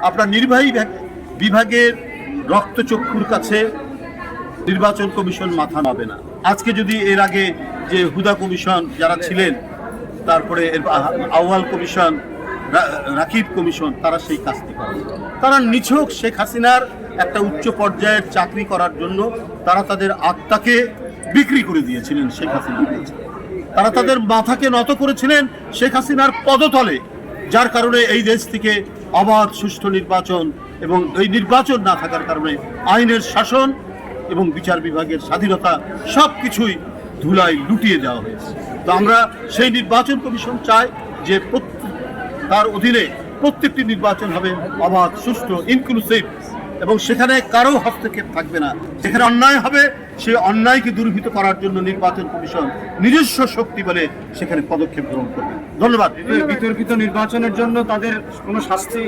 আপনার নির্বাহী বিভাগের রক্তচক্ষুর কাছে নির্বাচন কমিশন মাথা নাবে না। আজকে যদি এর আগে যে হুদা কমিশন যারা ছিলেন, তারপরে আউয়াল কমিশন, রাকিব কমিশন, তারা সেই কাজটি করে। তারা নিছক শেখ হাসিনার একটা উচ্চ পর্যায়ের চাকরি করার জন্য তারা তাদের আত্মাকে বিক্রি করে দিয়েছিলেন শেখ হাসিনার কাছে। তারা তাদের মাথাকে নত করেছিলেন শেখ হাসিনার পদতলে, যার কারণে এই দেশ থেকে অবাধ সুষ্ঠু নির্বাচন এবং এই নির্বাচন না থাকার কারণে আইনের শাসন এবং বিচার বিভাগের স্বাধীনতা সব কিছুই ধুলায় লুটিয়ে দেওয়া হয়েছে। তো আমরা সেই নির্বাচন কমিশন চাই যে তার অধীনে প্রত্যেকটি নির্বাচন হবে অবাধ, সুষ্ঠু, ইনক্লুসিভ, এবং সেখানে কারো হস্তক্ষেপ থাকবে না। যেখানে অন্যায় হবে সেই অন্যায়কে দূরীভূত করার জন্য নির্বাচন কমিশন নিজস্ব শক্তি বলে সেখানে পদক্ষেপ গ্রহণ করবে। ধন্যবাদ। বিতর্কিত নির্বাচনের জন্য তাদের কোনো শাস্তি